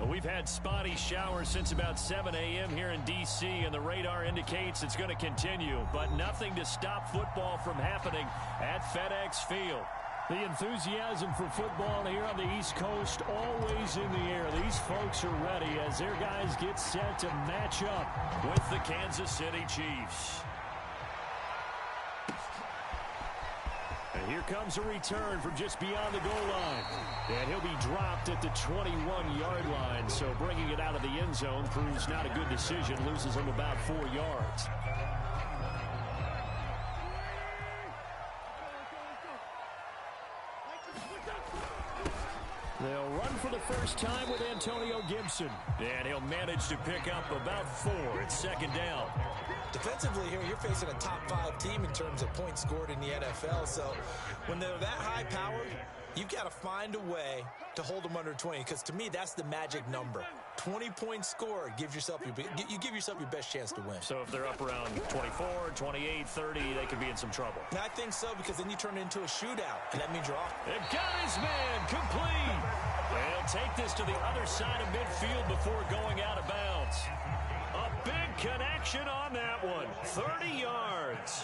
We've had spotty showers since about 7 a.m. here in D.C., and the radar indicates it's going to continue, but nothing to stop football from happening at FedEx Field. The enthusiasm for football here on the East Coast always in the air. These folks are ready as their guys get set to match up with the Kansas City Chiefs. And here comes a return from just beyond the goal line. And he'll be dropped at the 21-yard line. So bringing it out of the end zone proves not a good decision. Loses him about 4 yards. They'll run for the first time with Antonio Gibson. And he'll manage to pick up about 4. It's second down. Defensively here, you're facing a top 5 team in terms of points scored in the NFL. So when they're that high-powered, you've got to find a way to hold them under 20. Because to me, that's the magic number. 20 points scored, you give yourself your best chance to win. So if they're up around 24, 28, 30, they could be in some trouble. And I think so, because then you turn it into a shootout, and that means you're off. It got his man complete. And he'll take this to the other side of midfield before going out of bounds. A big connection on that one. 30 yards.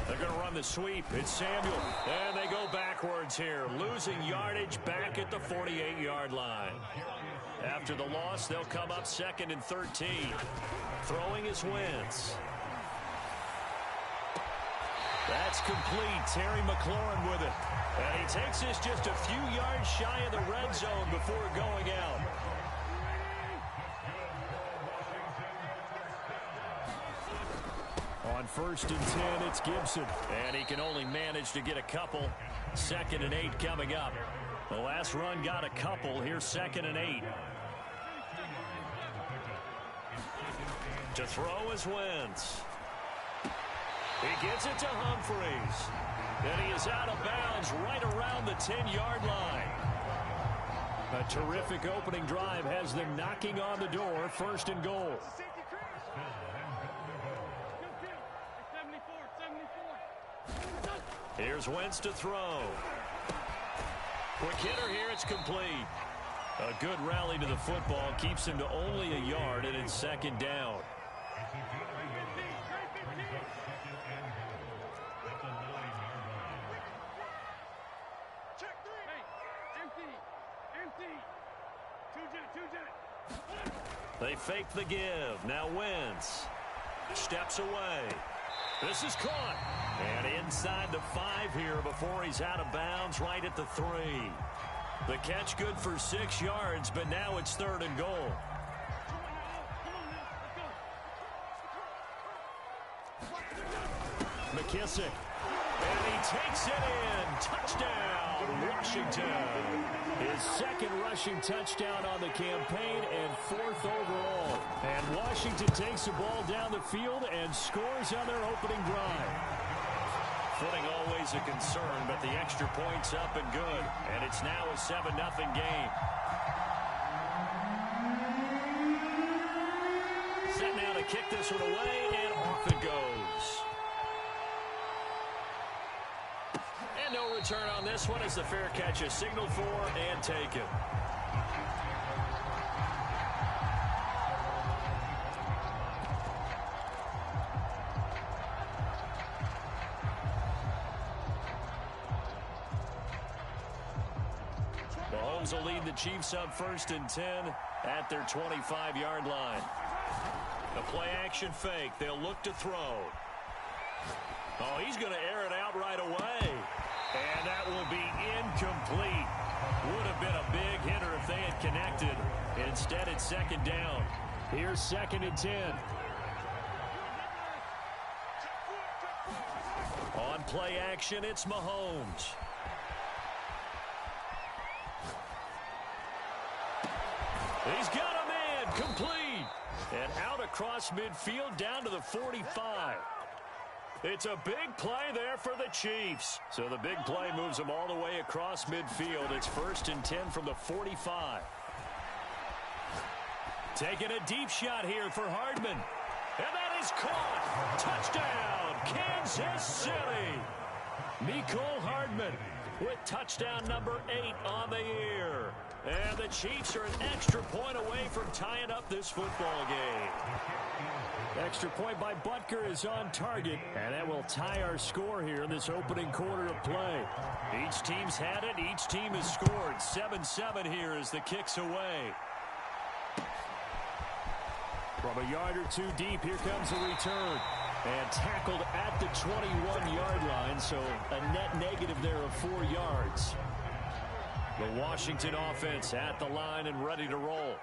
They're going to run the sweep. It's Samuel. And they go backwards here. Losing yardage back at the 48-yard line. After the loss, they'll come up 2nd and 13. Throwing is Wentz. That's complete. Terry McLaurin with it. And he takes this just a few yards shy of the red zone before going out. On 1st and 10, it's Gibson. And he can only manage to get a couple. 2nd and 8 coming up. The last run got a couple. Here's 2nd and 8. To throw is Wentz. He gets it to Humphreys. And he is out of bounds right around the 10-yard line. A terrific opening drive has them knocking on the door. 1st and goal. Here's Wentz to throw. Quick hitter here. It's complete. A good rally to the football keeps him to only a yard, and it's 2nd down. They fake the give. Now Wentz steps away. This is caught. And inside the 5 here before he's out of bounds right at the 3. The catch good for 6 yards, but now it's 3rd and goal. McKissick. And he takes it in. Touchdown, Washington. His 2nd rushing touchdown on the campaign and 4th overall. And Washington takes the ball down the field and scores on their opening drive. Footing always a concern, but the extra point's up and good. And it's now a 7-0 game. Set now to kick this one away, and off it goes. And no return on this one as the fair catch is signaled for and taken. Mahomes will lead the Chiefs up 1st and 10 at their 25-yard line. The play-action fake. They'll look to throw. Oh, he's going to air it out right away. And that will be incomplete. Would have been a big hitter if they had connected. Instead, it's 2nd down. Here's 2nd and 10. On play action, it's Mahomes. He's got a man, complete. And out across midfield down to the 45. It's a big play there for the Chiefs. So the big play moves them all the way across midfield. It's 1st and 10 from the 45. Taking a deep shot here for Hardman. And that is caught. Touchdown, Kansas City. Mecole Hardman with touchdown number 8 on the year. And the Chiefs are an extra point away from tying up this football game. Extra point by Butker is on target, and that will tie our score here in this opening quarter of play. Each team's had it. Each team has scored. 7-7 here as the kick's away. From a yard or two deep, here comes a return. And tackled at the 21-yard line, so a net negative there of 4 yards. The Washington offense at the line and ready to roll.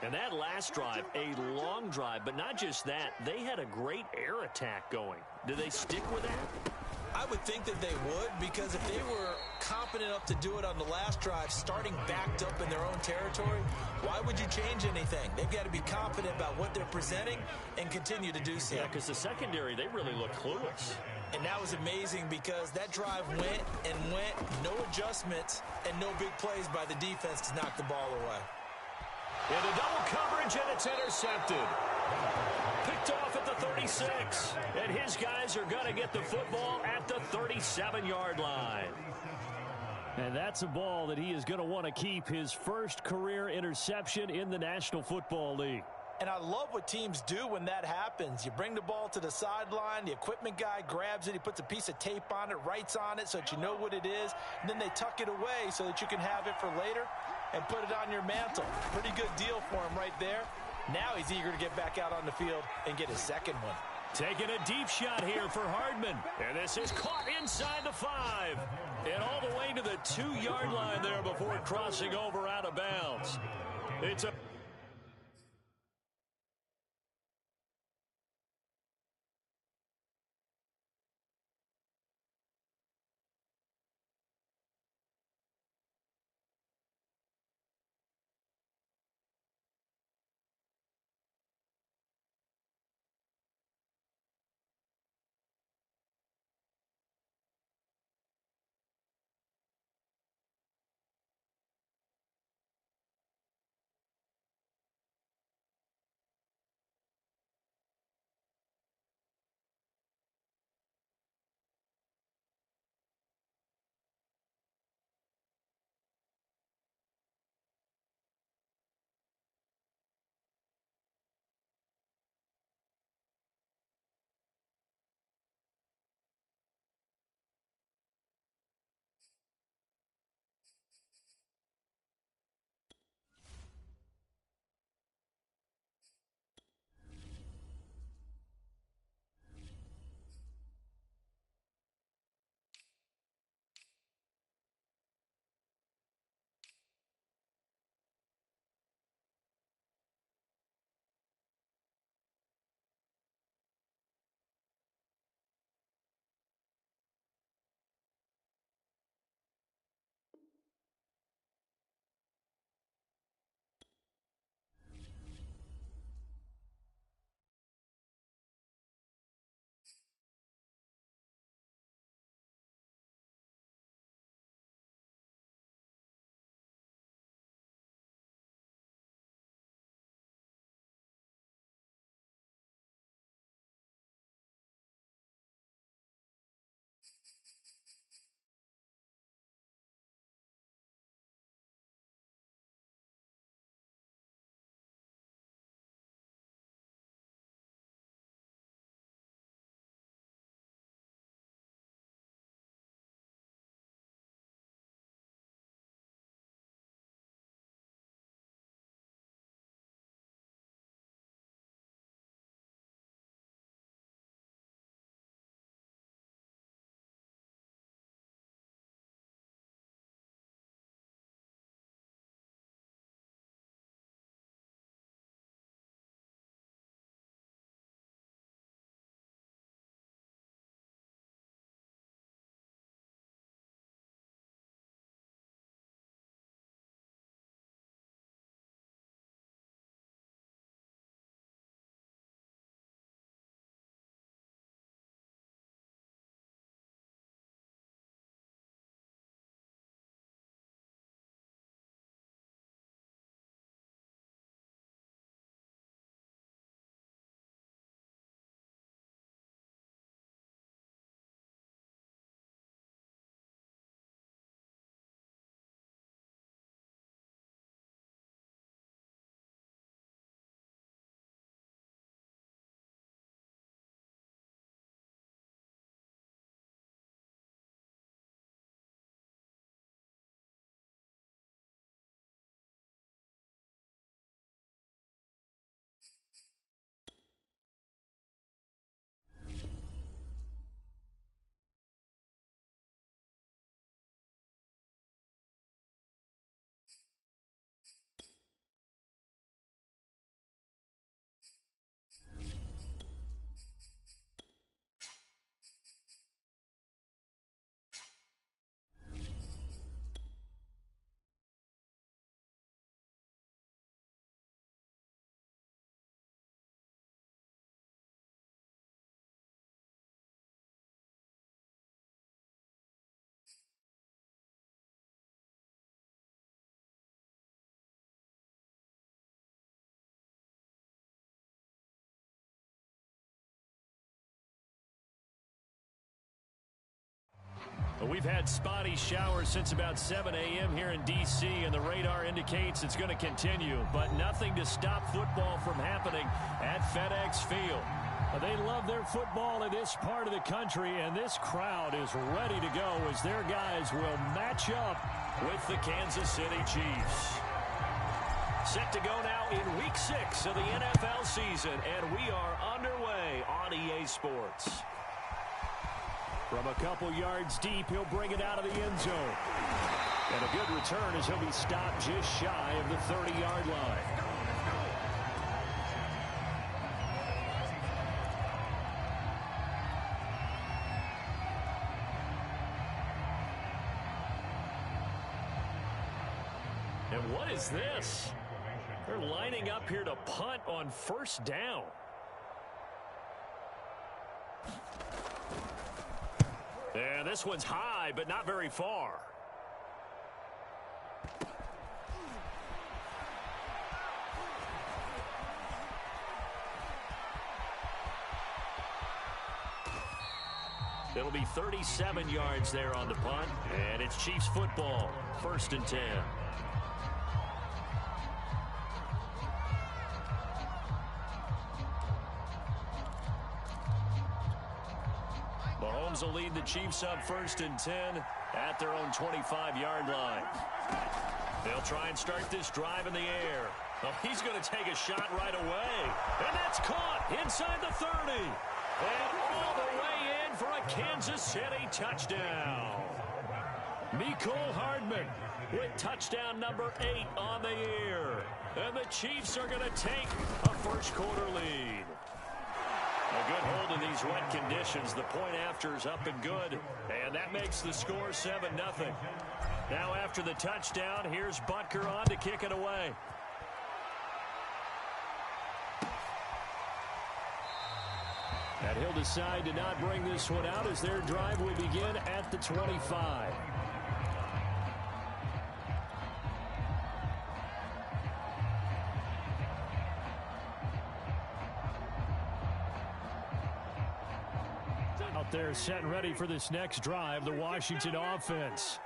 And that last drive, a long drive, but not just that. They had a great air attack going. Do they stick with that? I would think that they would, because if they were confident enough to do it on the last drive, starting backed up in their own territory, why would you change anything? They've got to be confident about what they're presenting and continue to do so. Yeah, because the secondary, they really look clueless. And that was amazing because that drive went and went, no adjustments, and no big plays by the defense to knock the ball away. Into double coverage, and it's intercepted. Picked off at the 36. And his guys are going to get the football at the 37-yard line. And that's a ball that he is going to want to keep, his first career interception in the National Football League. And I love what teams do when that happens. You bring the ball to the sideline, the equipment guy grabs it, he puts a piece of tape on it, writes on it so that you know what it is, and then they tuck it away so that you can have it for later and put it on your mantle. Pretty good deal for him right there. Now he's eager to get back out on the field and get his second one. Taking a deep shot here for Hardman. And this is caught inside the 5. And all the way to the 2-yard line there before crossing over out of bounds. It's a We've had spotty showers since about 7 a.m. here in D.C., and the radar indicates it's going to continue, but nothing to stop football from happening at FedEx Field. They love their football in this part of the country, and this crowd is ready to go as their guys will match up with the Kansas City Chiefs. Set to go now in Week 6 of the NFL season, and we are underway on EA Sports. From a couple yards deep, he'll bring it out of the end zone. And a good return as he'll be stopped just shy of the 30-yard line. And what is this? They're lining up here to punt on first down. And this one's high, but not very far. It'll be 37 yards there on the punt, and it's Chiefs football, 1st and 10. Mahomes will lead the Chiefs up 1st and 10 at their own 25-yard line. They'll try and start this drive in the air. Oh, he's going to take a shot right away. And that's caught inside the 30. And all the way in for a Kansas City touchdown. Mecole Hardman with touchdown number 8 on the year. And the Chiefs are going to take a first-quarter lead. A good hold in these wet conditions. The point after is up and good. And that makes the score 7-0. Now after the touchdown, here's Butker on to kick it away. And he'll decide to not bring this one out as their drive will begin at the 25. Out there set and ready for this next drive, the Washington offense.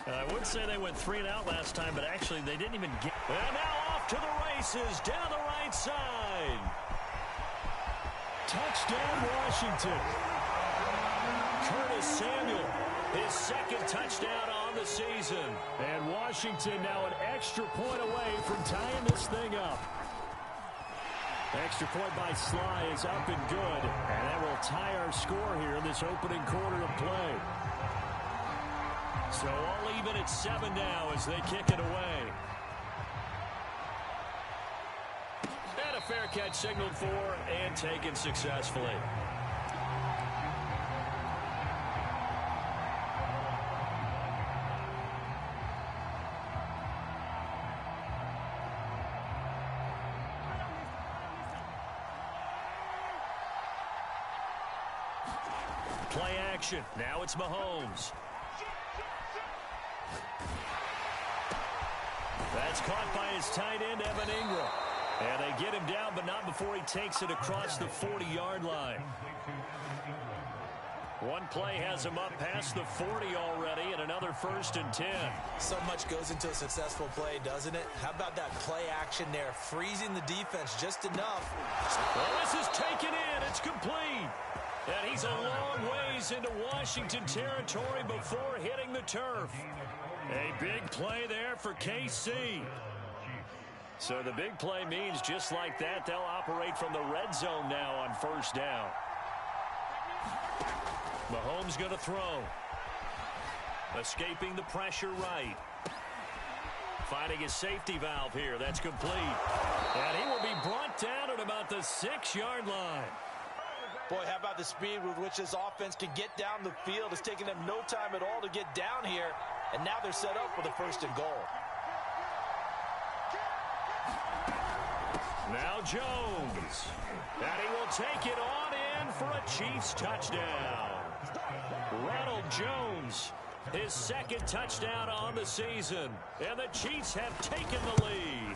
I wouldn't say they went 3 and out last time, but actually they didn't even get. And now off to the races down the right side. Touchdown, Washington. Curtis Samuel, his 2nd touchdown on the season. And Washington now an extra point away from tying this thing up. Extra point by Sly is up and good. And that will tie our score here in this opening quarter of play. So all even at 7 now as they kick it away. And a fair catch signaled for and taken successfully. Play action. Now it's Mahomes. That's caught by his tight end, Evan Ingram. And they get him down, but not before he takes it across the 40-yard line. One play has him up past the 40 already, and another 1st and 10. So much goes into a successful play, doesn't it? How about that play action there, freezing the defense just enough. Well, this is taken in. It's complete. And he's a long ways into Washington territory before hitting the turf. A big play there for KC. So the big play means just like that, they'll operate from the red zone now on 1st down. Mahomes going to throw. Escaping the pressure right. Finding his safety valve here. That's complete. And he will be brought down at about the 6-yard line. Boy, how about the speed with which this offense can get down the field? It's taking them no time at all to get down here. And now they're set up for the 1st and goal. Now Jones. And he will take it on in for a Chiefs touchdown. Ronald Jones, his 2nd touchdown on the season. And the Chiefs have taken the lead.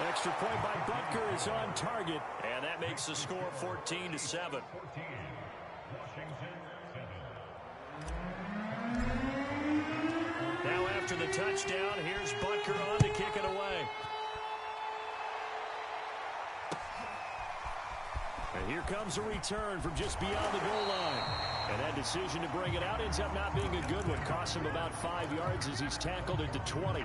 Extra point by Butker is on target. And that makes the score 14-7. after the touchdown, here's Butker on to kick it away. And here comes a return from just beyond the goal line. And that decision to bring it out ends up not being a good one. Costs him about 5 yards as he's tackled at the 20.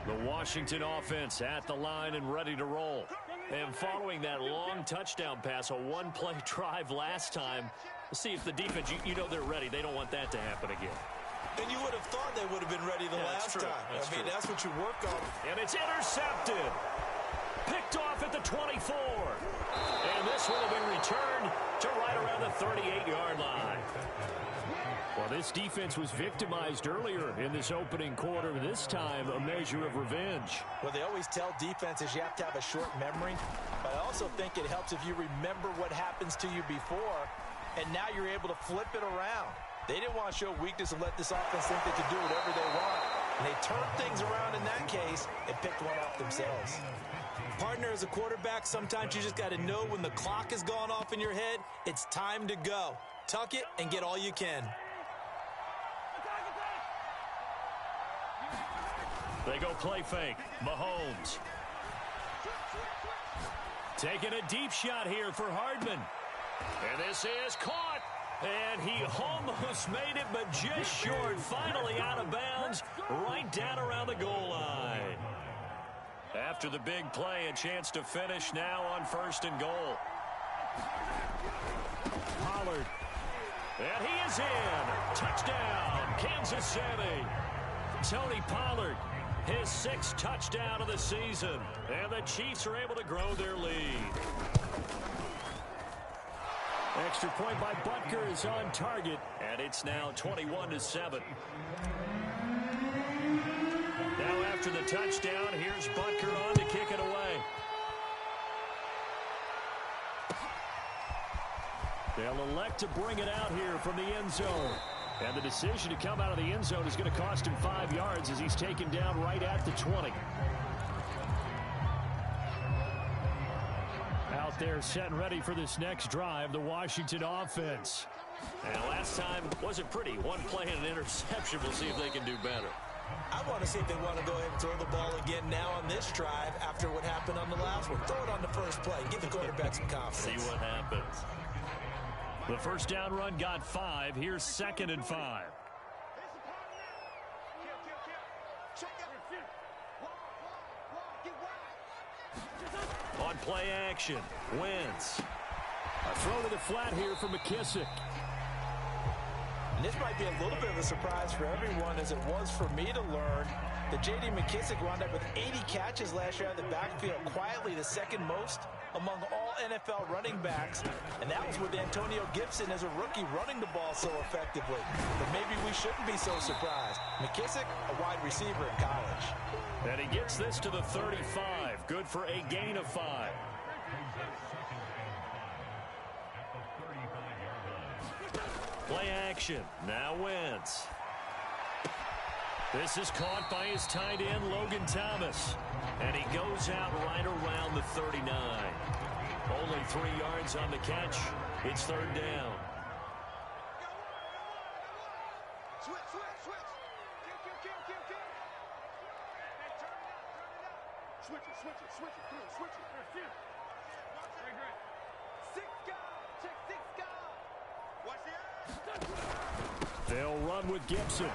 The Washington offense at the line and ready to roll. And following that long touchdown pass, a one-play drive last time, we'll see if the defense, you know they're ready. They don't want that to happen again. And you would have thought they would have been ready the last time. I mean, that's what you work on. And it's intercepted. Picked off at the 24. And this will be returned to right around the 38-yard line. Well, this defense was victimized earlier in this opening quarter. This time, a measure of revenge. Well, they always tell defenses you have to have a short memory. But I also think it helps if you remember what happens to you before, and now you're able to flip it around. They didn't want to show weakness and let this offense think they could do whatever they want. And they turned things around in that case and picked one off themselves. Partner, as a quarterback, sometimes you just got to know when the clock has gone off in your head, it's time to go. Tuck it and get all you can. They go play fake. Mahomes. Taking a deep shot here for Hardman. And this is caught. And he almost made it, but just short. Finally out of bounds, right down around the goal line. After the big play, a chance to finish now on 1st and goal. Pollard. And he is in. Touchdown, Kansas City. Tony Pollard, his 6th touchdown of the season. And the Chiefs are able to grow their lead. Extra point by Butker is on target. And it's now 21-7. Now after the touchdown, here's Butker on to kick it away. They'll elect to bring it out here from the end zone. And the decision to come out of the end zone is going to cost him 5 yards as he's taken down right at the 20. Out there set and ready for this next drive, the Washington offense. And last time wasn't pretty. One play and an interception. We'll see if they can do better. I want to see if they want to go ahead and throw the ball again now on this drive after what happened on the last one. Throw it on the first play. Give the quarterback some confidence. See what happens. The first down run got 5. Here's 2nd and 5. On play action, Wentz. A throw to the flat here for McKissick. And this might be a little bit of a surprise for everyone, as it was for me to learn that J.D. McKissick wound up with 80 catches last year out of the backfield, quietly the 2nd most among all NFL running backs. And that was with Antonio Gibson as a rookie running the ball so effectively. But maybe we shouldn't be so surprised. McKissick, a wide receiver in college. And he gets this to the 35. Good for a gain of 5. Play action. Now Wentz. This is caught by his tight end, Logan Thomas. And he goes out right around the 39. Only 3 yards on the catch. It's 3rd down. They'll run with Gibson.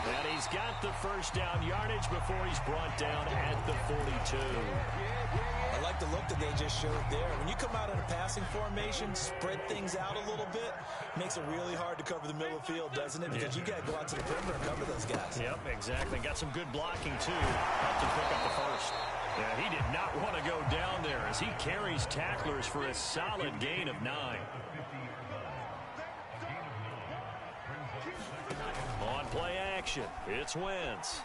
And he's got the first down yardage before he's brought down at the 42. I like the look that they just showed there. When you come out in a passing formation, spread things out a little bit, makes it really hard to cover the middle of the field, doesn't it? Because you got to go out to the perimeter and cover those guys. Yep, exactly. Got some good blocking, too. Helped him pick up the first. Yeah, he did not want to go down there as he carries tacklers for a solid gain of 9. On play action, it's Wentz.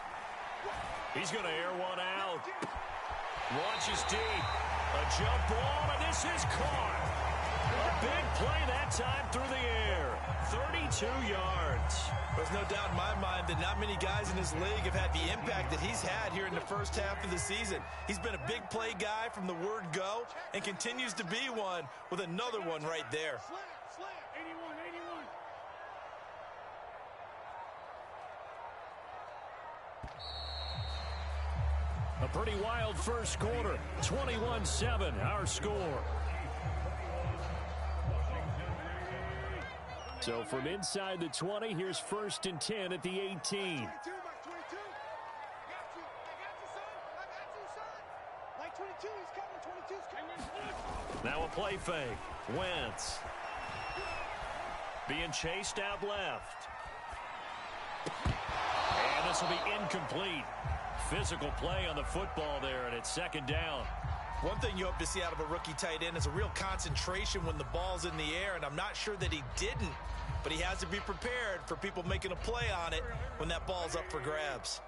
He's going to air one out. Launches deep. A jump ball, and this is caught. big play that time through the air. 32 yards. There's no doubt in my mind that not many guys in this league have had the impact that he's had here in the first half of the season. He's been a big play guy from the word go and continues to be one with another one right there. Slam, 81, 81. A pretty wild first quarter. 21-7, our score. So from inside the 20, here's 1st and 10 at the 18. Now a play fake. Wentz. Being chased out left. And this will be incomplete. Physical play on the football there, and it's 2nd down. One thing you hope to see out of a rookie tight end is a real concentration when the ball's in the air, and I'm not sure that he didn't, but he has to be prepared for people making a play on it when that ball's up for grabs.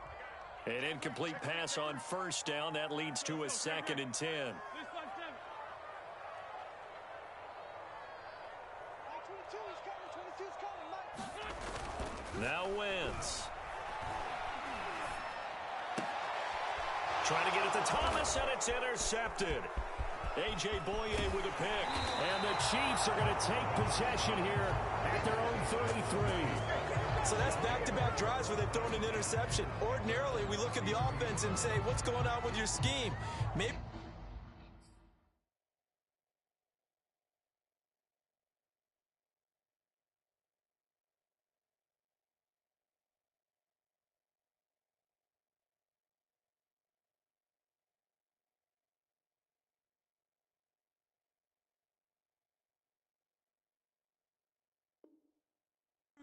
An incomplete pass on 1st down. That leads to a 2nd and 10. Now Wentz. Trying to get it to Thomas, and it's intercepted. A.J. Boye with a pick. And the Chiefs are going to take possession here at their own 33. So that's back-to-back drives where they've thrown an interception. Ordinarily, we look at the offense and say, what's going on with your scheme? Maybe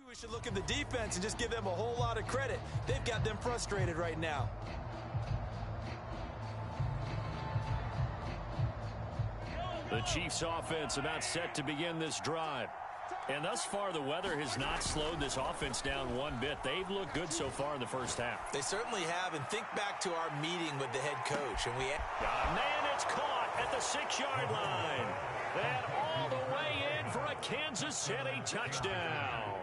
we should look at the defense and just give them a whole lot of credit. They've got them frustrated right now. The Chiefs offense about set to begin this drive. And thus far, the weather has not slowed this offense down one bit. They've looked good so far in the first half. They certainly have, and think back to our meeting with the head coach. And man, it's caught at the 6-yard line. And all the way in for a Kansas City touchdown.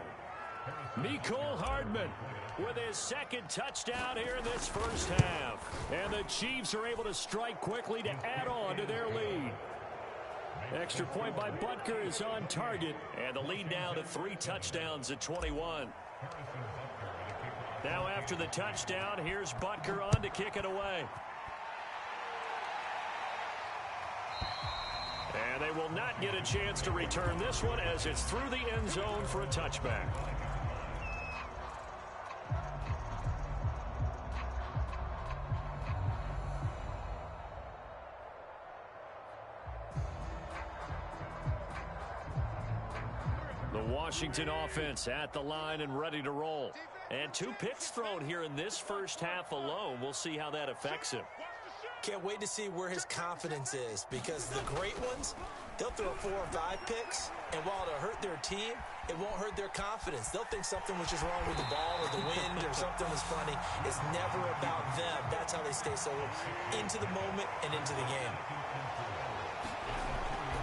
Mecole Hardman with his 2nd touchdown here in this first half. And the Chiefs are able to strike quickly to add on to their lead. Extra point by Butker is on target. And the lead now to 3 touchdowns at 21. Now after the touchdown, here's Butker on to kick it away. And they will not get a chance to return this one as it's through the end zone for a touchback. The Washington offense at the line and ready to roll. And 2 picks thrown here in this first half alone. We'll see how that affects him. can't wait to see where his confidence is, because the great ones, they'll throw 4 or 5 picks, and while it'll hurt their team, it won't hurt their confidence. They'll think something was just wrong with the ball or the wind or something was funny. It's never about them. That's how they stay so into the moment and into the game.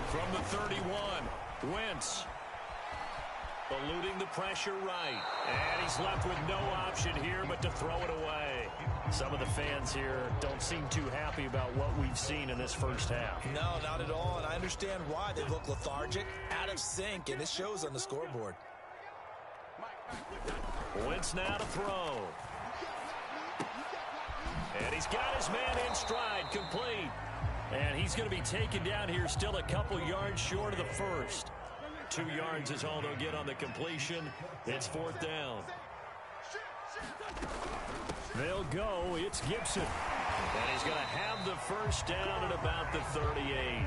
From the 31, Wentz eluding the pressure right. And he's left with no option here but to throw it away. Some of the fans here don't seem too happy about what we've seen in this first half. No, not at all, and I understand why. They look lethargic, out of sync, and it shows on the scoreboard. Wentz now to throw. And he's got his man in stride, complete. And he's going to be taken down here still a couple yards short of the first. 2 yards is all they'll get on the completion. It's 4th down. They'll go. It's Gibson. And he's going to have the first down at about the 38.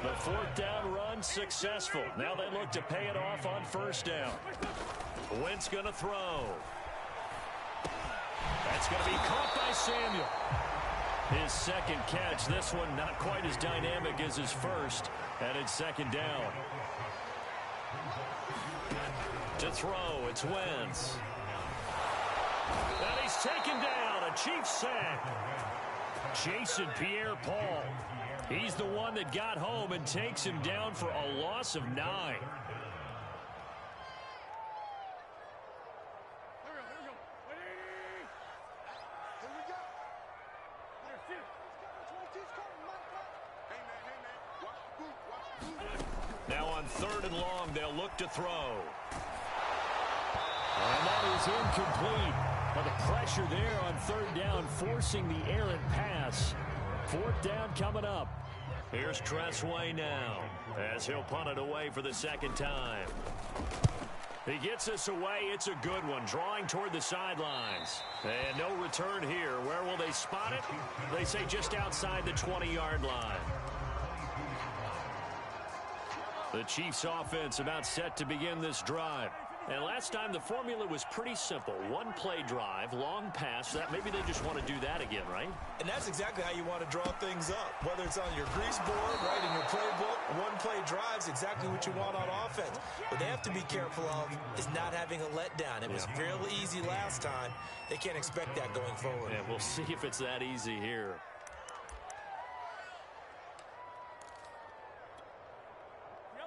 The 4th down run successful. Now they look to pay it off on 1st down. Wentz going to throw. That's going to be caught by Samuel. His 2nd catch. This one not quite as dynamic as his first. And it's 2nd down. To throw, it's Wentz. And he's taken down. A Chiefs sack. Jason Pierre-Paul. He's the one that got home and takes him down for a loss of 9. Here we go. Ready? Here we go. Here, sit. Hey, man. Watch the boot. Watch the boot. Now on 3rd and long, they'll look to throw. And that is incomplete. But the pressure there on 3rd down, forcing the errant pass. 4th down coming up. Here's Tressway now as he'll punt it away for the 2nd time. He gets this away. It's a good one, drawing toward the sidelines. And no return here. Where will they spot it? They say just outside the 20-yard line. The Chiefs offense about set to begin this drive. And last time the formula was pretty simple. One play drive, long pass. That maybe they just want to do that again, right? And that's exactly how you want to draw things up. Whether it's on your grease board, right, in your playbook, one play drive's exactly what you want on offense. What they have to be careful of is not having a letdown. It was real easy last time. They can't expect that going forward. And we'll see if it's that easy here.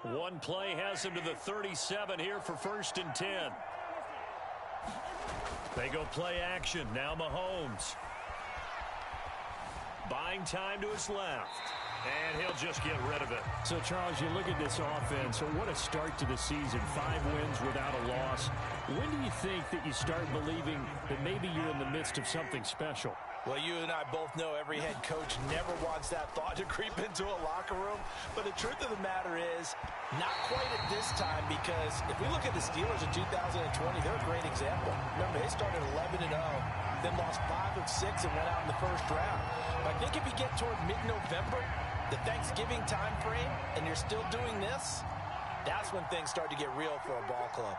One play has him to the 37 here for 1st and 10. They go play action. Now Mahomes. Buying time to his left. And he'll just get rid of it. So, Charles, you look at this offense, so what a start to the season. 5 wins without a loss. When do you think that you start believing that maybe you're in the midst of something special? Well, you and I both know every head coach never wants that thought to creep into a locker room. But the truth of the matter is, not quite at this time, because if we look at the Steelers in 2020, they're a great example. Remember, they started 11-0, then lost 5 of 6 and went out in the 1st round. But I think if you get toward mid-November, the Thanksgiving time frame, and you're still doing this, that's when things start to get real for a ball club.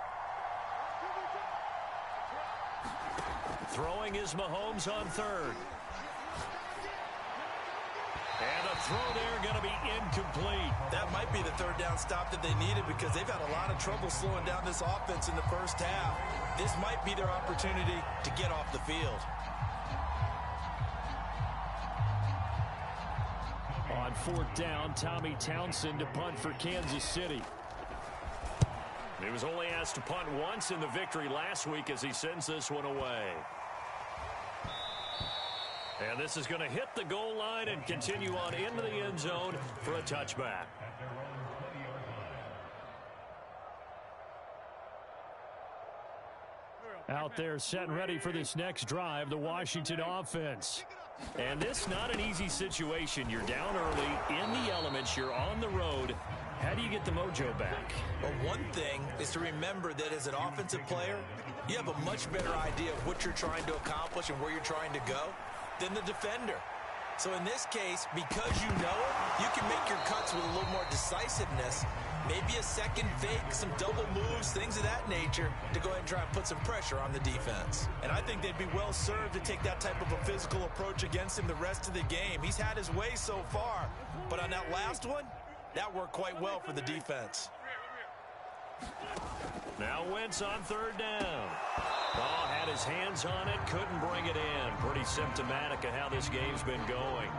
Throwing is Mahomes on 3rd. And a throw there going to be incomplete. That might be the 3rd down stop that they needed, because they've had a lot of trouble slowing down this offense in the 1st half. This might be their opportunity to get off the field. On 4th down, Tommy Townsend to punt for Kansas City. He was only asked to punt once in the victory last week as he sends this one away. And this is going to hit the goal line and continue on into the end zone for a touchback. Out there set and ready for this next drive, the Washington offense. And this not an easy situation. You're down early, in the elements, you're on the road. How do you get the mojo back? Well, one thing is to remember that as an offensive player, you have a much better idea of what you're trying to accomplish and where you're trying to go than the defender. So in this case, because you know it, you can make your cuts with a little more decisiveness, maybe a second fake, some double moves, things of that nature, to go ahead and try and put some pressure on the defense. And I think they'd be well served to take that type of a physical approach against him the rest of the game. He's had his way so far, but on that last one, that worked quite well for the defense. Now Wentz on 3rd down. Ball had his hands on it, couldn't bring it in. Pretty symptomatic of how this game's been going.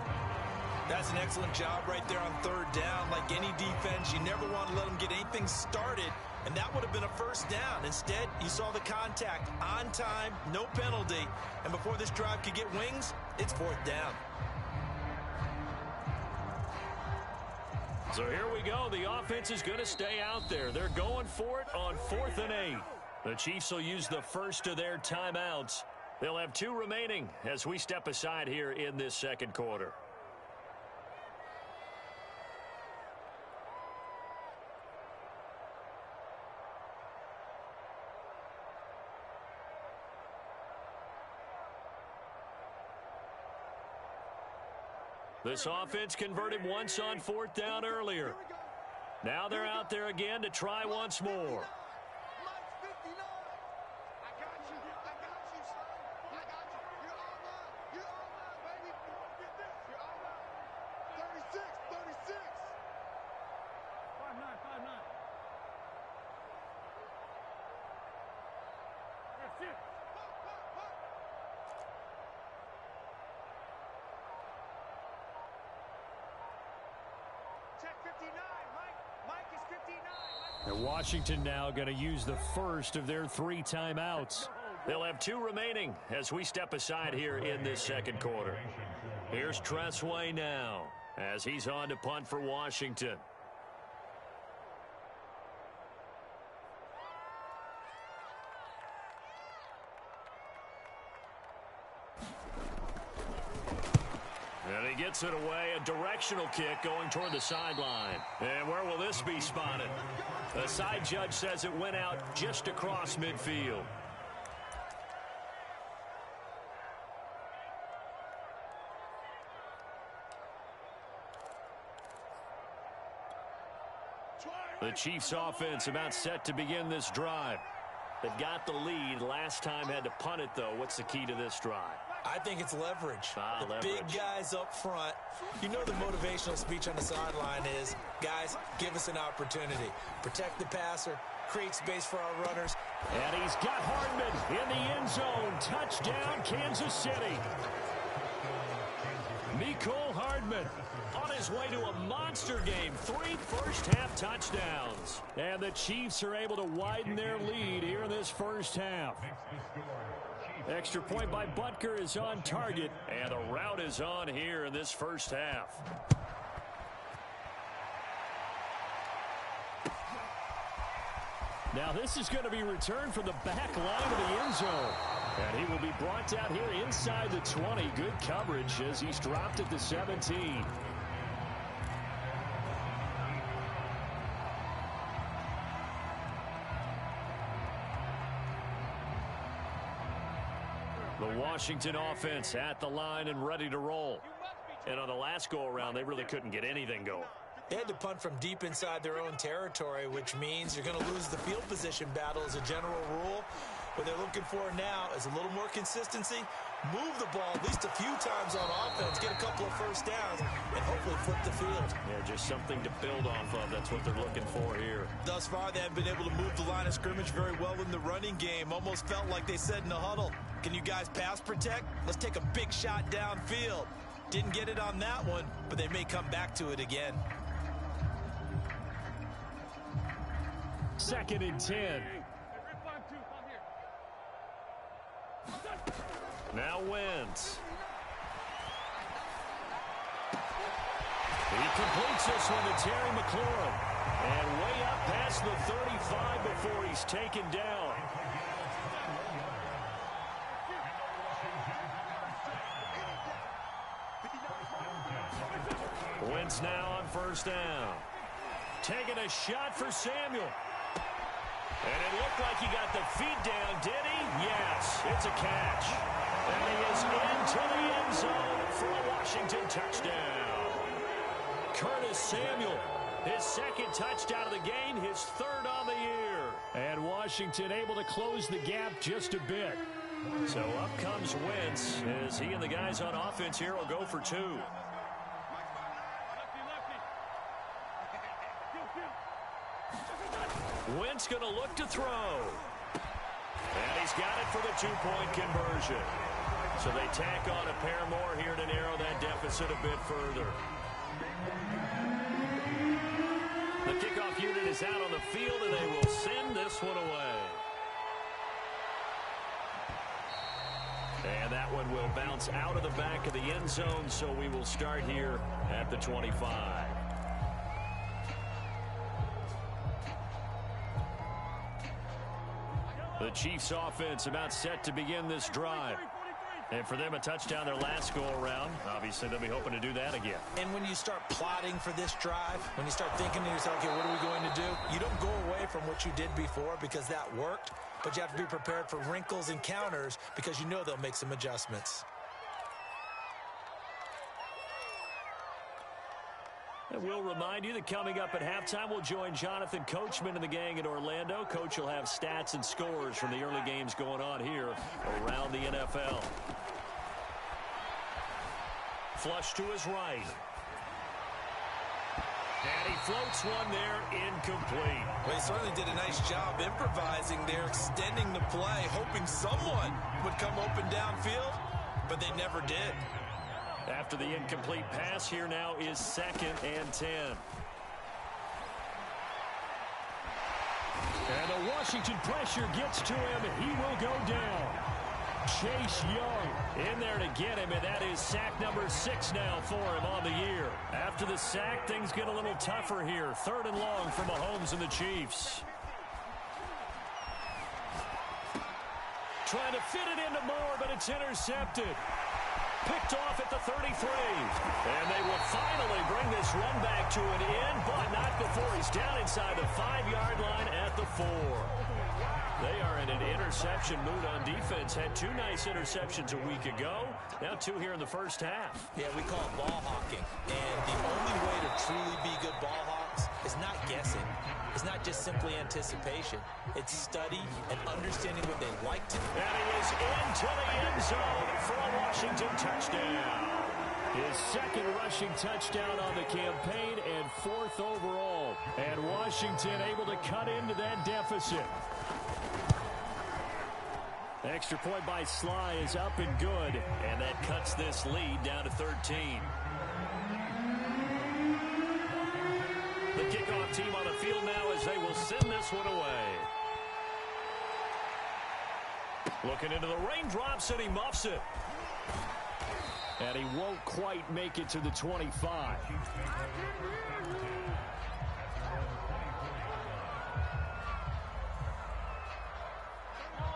That's an excellent job right there on 3rd down. Like any defense, you never want to let them get anything started, and that would have been a 1st down. Instead, you saw the contact on time, no penalty, and before this drive could get wings, it's 4th down. So here we go. The offense is going to stay out there. They're going for it on 4th and 8. The Chiefs will use the first of their timeouts. They'll have 2 remaining as we step aside here in this 2nd quarter. This offense converted once on 4th down earlier. Now they're out there again to try once more. And Washington now going to use the first of their 3 timeouts. They'll have 2 remaining as we step aside here in this second quarter. Here's Tressway now as he's on to punt for Washington. And he gets it away, a directional kick going toward the sideline. And where will this be spotted? The side judge says it went out just across midfield. The Chiefs offense about set to begin this drive. They've got the lead. Last time had to punt it, though. What's the key to this drive? I think it's leverage. The leverage. Big guys up front. You know the motivational speech on the sideline is, guys, give us an opportunity. Protect the passer, create space for our runners. And he's got Hardman in the end zone. Touchdown, Kansas City. Mecole Hardman on his way to a monster game. 3 first-half touchdowns. And the Chiefs are able to widen their lead here in this first half. Extra point by Butker is on target. And the route is on here in this first half. Now this is going to be returned from the back line of the end zone. And he will be brought down here inside the 20. Good coverage as he's dropped at the 17. The Washington offense at the line and ready to roll. And on the last go-around, they really couldn't get anything going. They had to punt from deep inside their own territory, which means you're going to lose the field position battle as a general rule. What they're looking for now is a little more consistency, move the ball at least a few times on offense, get a couple of first downs, and hopefully flip the field. Yeah, just something to build off of. That's what they're looking for here. Thus far, they haven't been able to move the line of scrimmage very well in the running game. Almost felt like they said in the huddle, can you guys pass protect? Let's take a big shot downfield. Didn't get it on that one, but they may come back to it again. 2nd and 10. Now Wentz. He completes this one to Terry McLaurin. And way up past the 35 before he's taken down. Wentz now on first down. Taking a shot for Samuel. And it looked like he got the feet down, did he? Yes, it's a catch. And he is into the end zone for a Washington touchdown. Curtis Samuel, his 2nd touchdown of the game, his 3rd on the year. And Washington able to close the gap just a bit. So up comes Wentz as he and the guys on offense here will go for 2. Wentz going to look to throw. And he's got it for the 2-point conversion. So they tack on a pair more here to narrow that deficit a bit further. The kickoff unit is out on the field, and they will send this one away. And that one will bounce out of the back of the end zone, so we will start here at the 25. The Chiefs offense about set to begin this drive. And for them, a touchdown their last go-around. Obviously, they'll be hoping to do that again. And when you start plotting for this drive, when you start thinking to yourself, okay, what are we going to do? You don't go away from what you did before because that worked, but you have to be prepared for wrinkles and counters because you know they'll make some adjustments. And we'll remind you that coming up at halftime, we'll join Jonathan Coachman and the gang in Orlando. Coach will have stats and scores from the early games going on here around the NFL. Flush to his right. And he floats one there, incomplete. Well, he certainly did a nice job improvising there, extending the play, hoping someone would come open downfield, but they never did. After the incomplete pass, here now is 2nd and 10. And the Washington pressure gets to him. He will go down. Chase Young in there to get him, and that is sack number 6 now for him on the year. After the sack, things get a little tougher here. 3rd and long for Mahomes and the Chiefs. Trying to fit it into Moore, but it's intercepted. Picked off at the 33. And they will finally bring this run back to an end, but not before he's down inside the 5-yard line at the 4. They are in an interception mood on defense. Had 2 nice interceptions a week ago. Now 2 here in the first half. Yeah, we call it ball hawking. And the only way to truly be good ball hawks is not guessing. It's not just simply anticipation. It's study and understanding what they like to do. And he is into the end zone for a Washington touchdown. His 2nd rushing touchdown on the campaign and 4th overall. And Washington able to cut into that deficit. Extra point by Sly is up and good. And that cuts this lead down to 13. The kickoff team on the field now as they will send this one away. Looking into the raindrops, and he muffs it. And he won't quite make it to the 25.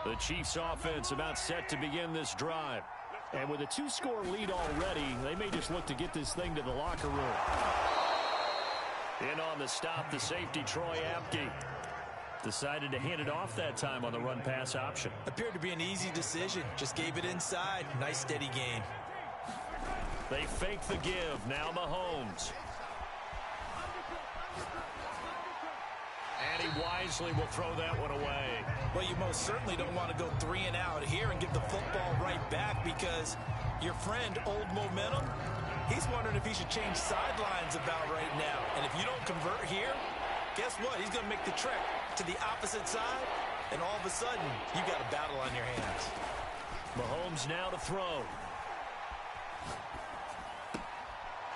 The Chiefs offense about set to begin this drive. And with a 2-score lead already, they may just look to get this thing to the locker room. In on the stop, the safety, Troy Apke. Decided to hand it off that time on the run-pass option. Appeared to be an easy decision. Just gave it inside. Nice, steady gain. They fake the give. Now Mahomes. And he wisely will throw that one away. Well, you most certainly don't want to go 3 and out here and give the football right back, because your friend, Old Momentum, he's wondering if he should change sidelines about right now. And if you don't convert here, guess what? He's going to make the trek to the opposite side, and all of a sudden, you got a battle on your hands. Mahomes now to throw.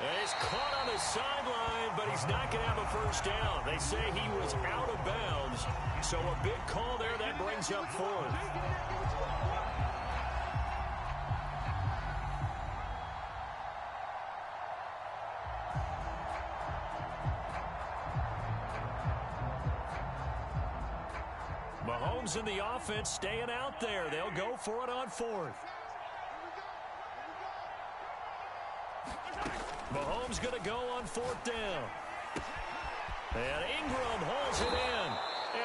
And he's caught on the sideline, but he's not going to have a first down. They say he was out of bounds, so a big call there. That brings up 4th. Mahomes and the offense staying out there. They'll go for it on 4th. Mahomes going to go on 4th down. And Ingram holds it in.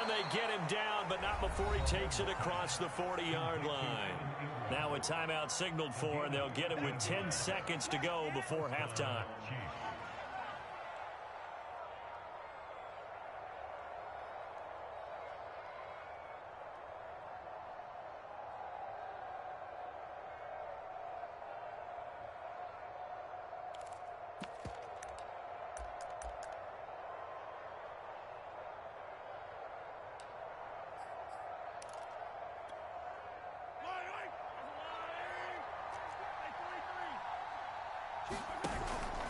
And they get him down, but not before he takes it across the 40-yard line. Now a timeout signaled for, and they'll get it with 10 seconds to go before halftime.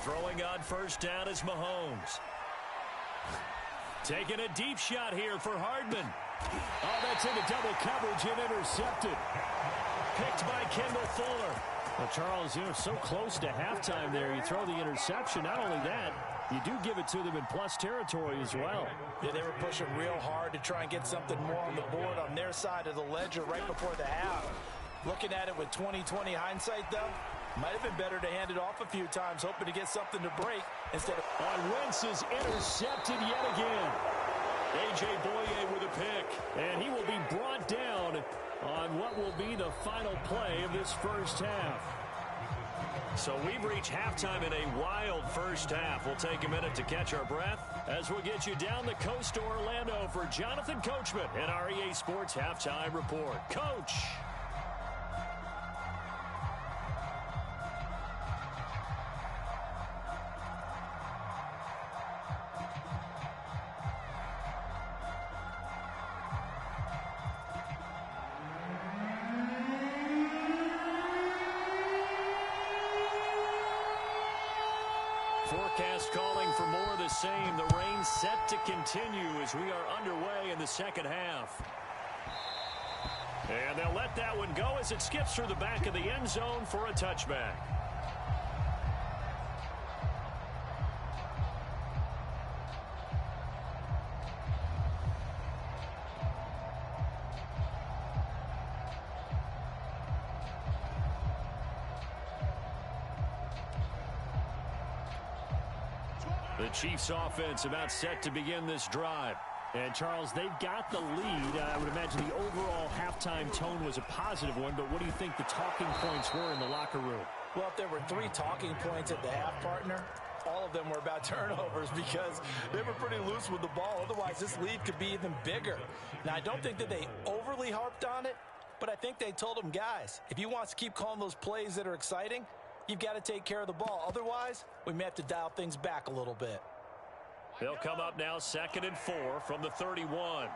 Throwing on first down is Mahomes. Taking a deep shot here for Hardman. Oh, that's into double coverage and intercepted. Picked by Kendall Fuller. Well, Charles, you know, so close to halftime there. You throw the interception. Not only that, you do give it to them in plus territory as well. Yeah, they were pushing real hard to try and get something more on the board on their side of the ledger right before the half. Looking at it with 20/20 hindsight, though, might have been better to hand it off a few times, hoping to get something to break instead of... Wentz is intercepted yet again. A.J. Boye with a pick. And he will be brought down on what will be the final play of this first half. So we've reached halftime in a wild first half. We'll take a minute to catch our breath as we'll get you down the coast to Orlando for Jonathan Coachman and our EA Sports Halftime Report. Coach. forecast calling for more of the same. The rain set to continue as we are underway in the second half. And they'll let that one go as it skips through the back of the end zone for a touchback. The Chiefs offense about set to begin this drive. And, Charles, they've got the lead. I would imagine the overall halftime tone was a positive one, but what do you think the talking points were in the locker room? Well, if there were 3 talking points at the half, partner, all of them were about turnovers because they were pretty loose with the ball. Otherwise, this lead could be even bigger. Now, I don't think that they overly harped on it, but I think they told them, guys, if you want us to keep calling those plays that are exciting, you've got to take care of the ball. Otherwise, we may have to dial things back a little bit. They'll come up now 2nd and 4 from the 31.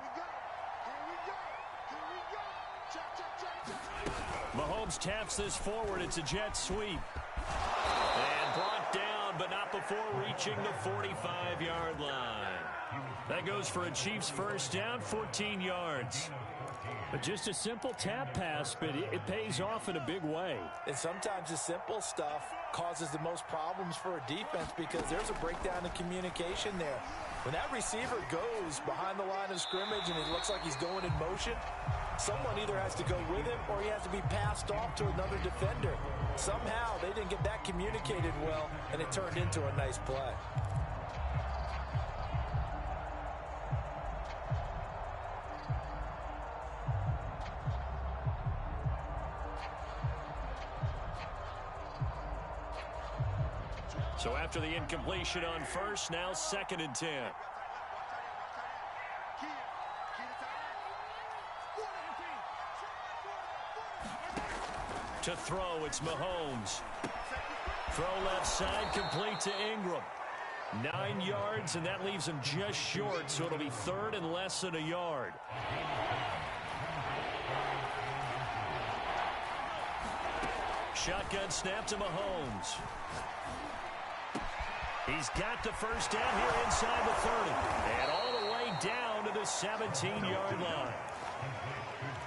Mahomes taps this forward. It's a jet sweep. And brought down, but not before reaching the 45-yard line. That goes for a Chiefs first down, 14 yards. But just a simple tap pass, but it pays off in a big way. And sometimes the simple stuff causes the most problems for a defense because there's a breakdown in communication there. When that receiver goes behind the line of scrimmage and it looks like he's going in motion, someone either has to go with him or he has to be passed off to another defender. Somehow they didn't get that communicated well, and it turned into a nice play. So after the incompletion on first, now 2nd and 10. To throw, it's Mahomes. Throw left side, complete to Ingram. 9 yards, and that leaves him just short, so it'll be 3rd and less than a yard. Shotgun snap to Mahomes. He's got the first down here inside the 30. And all the way down to the 17-yard line.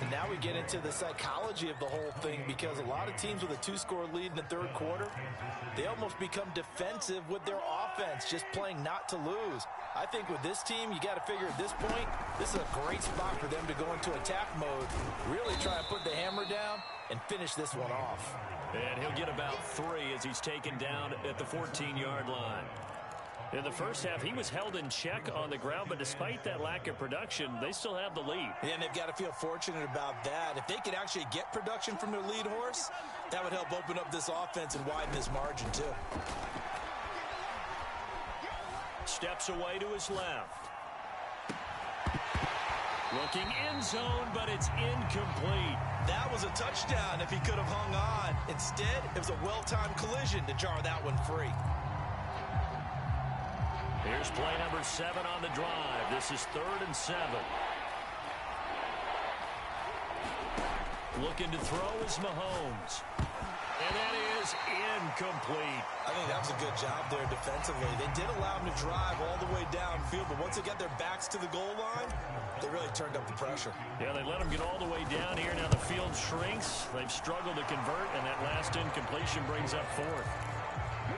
And now we get into the psychology of the whole thing because a lot of teams with a 2-score lead in the 3rd quarter, they almost become defensive with their offense, just playing not to lose. I think with this team, you got to figure at this point, this is a great spot for them to go into attack mode, really try and put the hammer down and finish this one off. And he'll get about 3 as he's taken down at the 14-yard line. In the first half, he was held in check on the ground, but despite that lack of production, they still have the lead. And they've got to feel fortunate about that. If they could actually get production from their lead horse, that would help open up this offense and widen this margin, too. Steps away to his left. Looking end zone, but it's incomplete. That was a touchdown if he could have hung on. Instead, it was a well-timed collision to jar that one free. Here's play number 7 on the drive. This is 3rd and 7. Looking to throw is Mahomes. And that is incomplete. I think that was a good job there defensively. They did allow him to drive all the way downfield, but once they got their backs to the goal line, they really turned up the pressure. Yeah, they let him get all the way down here. Now the field shrinks. They've struggled to convert, and that last incompletion brings up 4th.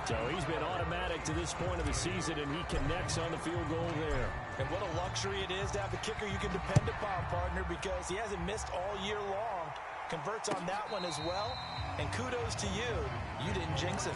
So he's been automatic to this point of the season, and he connects on the field goal there. And what a luxury it is to have a kicker you can depend upon, partner, because he hasn't missed all year long. Converts on that one as well. And kudos to you. You didn't jinx it.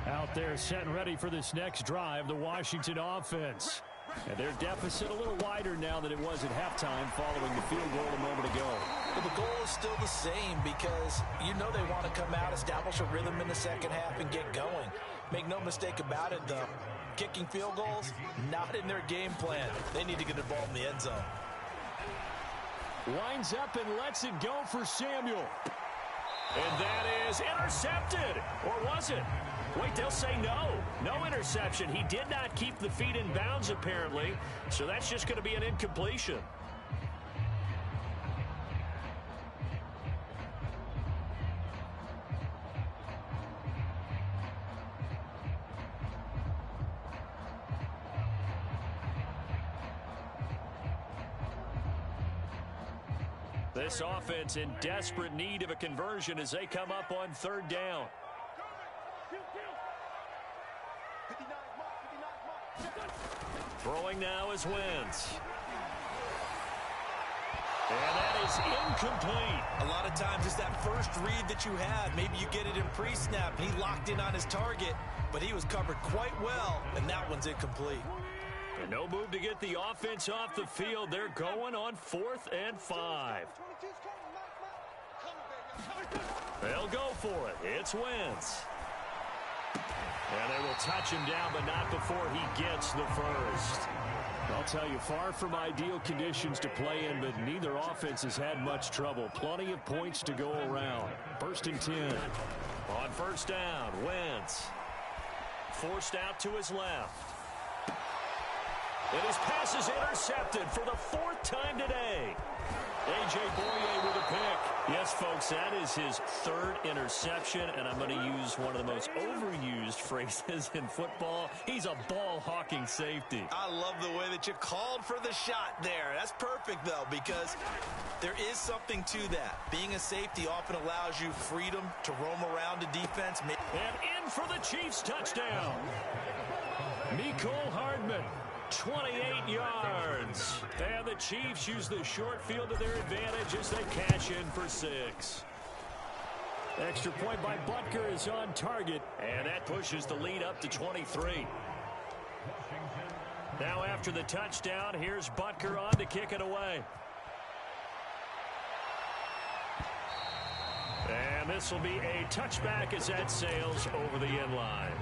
Out there set and ready for this next drive, the Washington offense. And their deficit a little wider now than it was at halftime following the field goal a moment ago. But the goal is still the same because you know they want to come out, establish a rhythm in the second half, and get going. Make no mistake about it, though. Kicking field goals, not in their game plan. They need to get the ball in the end zone. Winds up and lets it go for Samuel. And that is intercepted. Or was it? Wait, they'll say no. No interception. He did not keep the feet in bounds, apparently. So that's just going to be an incompletion. This offense in desperate need of a conversion as they come up on third down. Throwing now is Wentz. And that is incomplete. A lot of times it's that first read that you had. Maybe you get it in pre-snap, and he locked in on his target, but he was covered quite well, and that one's incomplete. And no move to get the offense off the field. They're going on 4th and 5. They'll go for it. It's Wentz. And they will touch him down, but not before he gets the first. I'll tell you, far from ideal conditions to play in, but neither offense has had much trouble. Plenty of points to go around. 1st and 10. On first down, Wentz. Forced out to his left. And his pass is intercepted for the 4th time today. A.J. Boye with a pick. Yes, folks, that is his 3rd interception, and I'm going to use one of the most overused phrases in football. He's a ball-hawking safety. I love the way that you called for the shot there. That's perfect, though, because there is something to that. Being a safety often allows you freedom to roam around the defense. And in for the Chiefs touchdown. Mecole Hardman. 28 yards. And the Chiefs use the short field to their advantage as they cash in for 6. Extra point by Butker is on target. And that pushes the lead up to 23. Now after the touchdown, here's Butker on to kick it away. And this will be a touchback as that sails over the end line.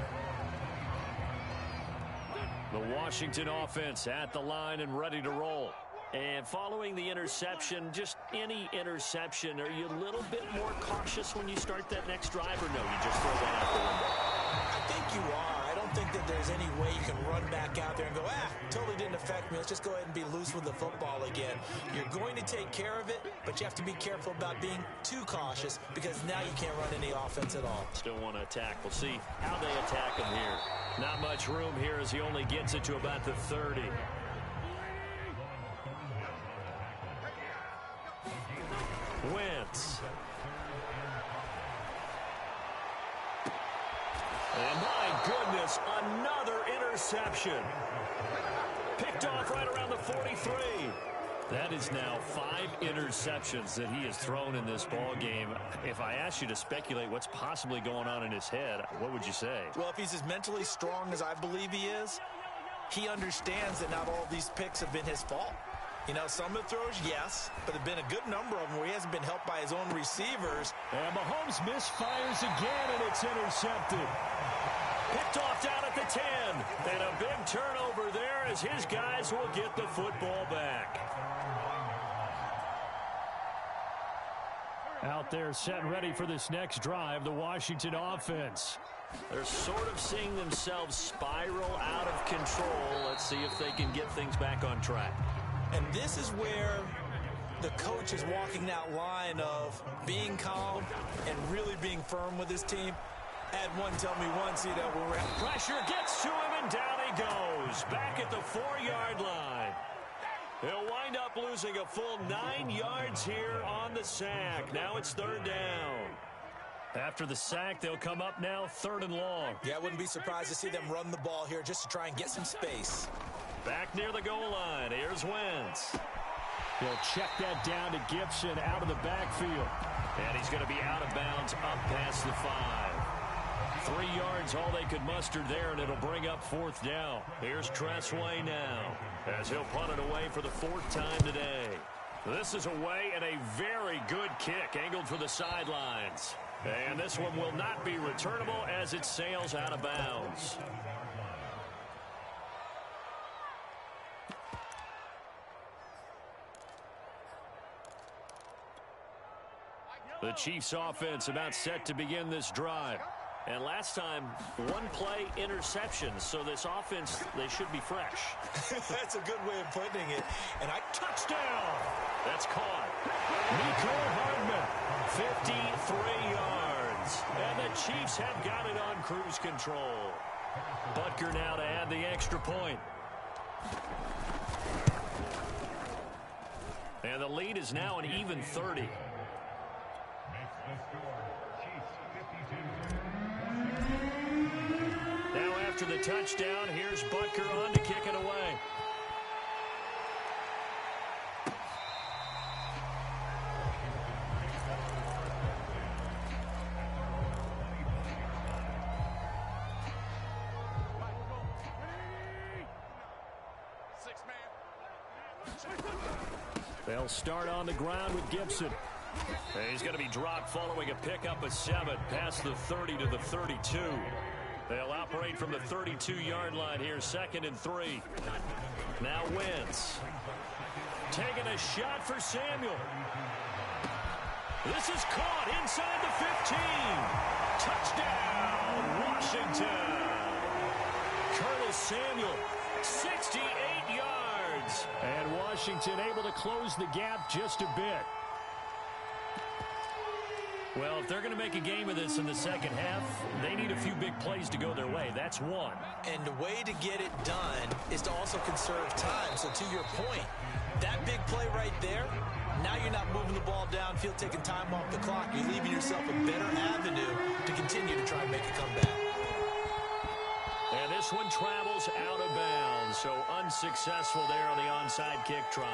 The Washington offense at the line and ready to roll. And following the interception, just any interception, are you a little bit more cautious when you start that next drive, or no, you just throw that out the window? I think you are. I don't think that there's any way you can run back out there and go, totally didn't affect me. Let's just go ahead and be loose with the football again. You're going to take care of it, but you have to be careful about being too cautious because now you can't run any offense at all. Still want to attack. We'll see how they attack him here. Not much room here as he only gets it to about the 30. Wentz. And my goodness, another interception. Picked off right around the 43. That is now 5 interceptions that he has thrown in this ball game. If I asked you to speculate what's possibly going on in his head, what would you say? Well, if he's as mentally strong as I believe he is, he understands that not all of these picks have been his fault. You know, some of the throws, yes, but there have been a good number of them where he hasn't been helped by his own receivers. And Mahomes misfires again, and it's intercepted. Picked off down at the 10. And a big turnover there as his guys will get the football back. Out there set and ready for this next drive, the Washington offense. They're sort of seeing themselves spiral out of control. Let's see if they can get things back on track. And this is where the coach is walking that line of being calm and really being firm with his team. Had one tell me once, you know, we're at pressure gets to him and down he goes. Back at the 4-yard line. He'll wind up losing a full 9 yards here on the sack. Now it's 3rd down. After the sack, they'll come up now 3rd and long. Yeah, I wouldn't be surprised to see them run the ball here just to try and get some space. Back near the goal line. Here's Wentz. He'll check that down to Gibson out of the backfield. And he's going to be out of bounds up past the 5. 3 yards, all they could muster there, and it'll bring up 4th down. Here's Tressway now, as he'll punt it away for the 4th time today. This is away and a very good kick, angled for the sidelines. And this one will not be returnable as it sails out of bounds. The Chiefs offense about set to begin this drive. And last time, 1-play interception. So this offense, they should be fresh. That's a good way of putting it. And touchdown. That's caught. Mecole Hardman, 53 yards. And the Chiefs have got it on cruise control. Butker now to add the extra point. And the lead is now an even 30. Now after the touchdown, here's Butker on to kick it away. They'll start on the ground with Gibson. He's going to be dropped following a pickup of 7 past the 30 to the 32. They'll operate from the 32-yard line here, 2nd and 3. Now Wentz. Taking a shot for Samuel. This is caught inside the 15. Touchdown, Washington. Curtis Samuel, 68 yards. And Washington able to close the gap just a bit. Well, if they're going to make a game of this in the second half, they need a few big plays to go their way. That's one. And the way to get it done is to also conserve time. So to your point, that big play right there, now you're not moving the ball downfield, taking time off the clock. You're leaving yourself a better avenue to continue to try and make a comeback. And this one travels out of bounds, so unsuccessful there on the onside kick try.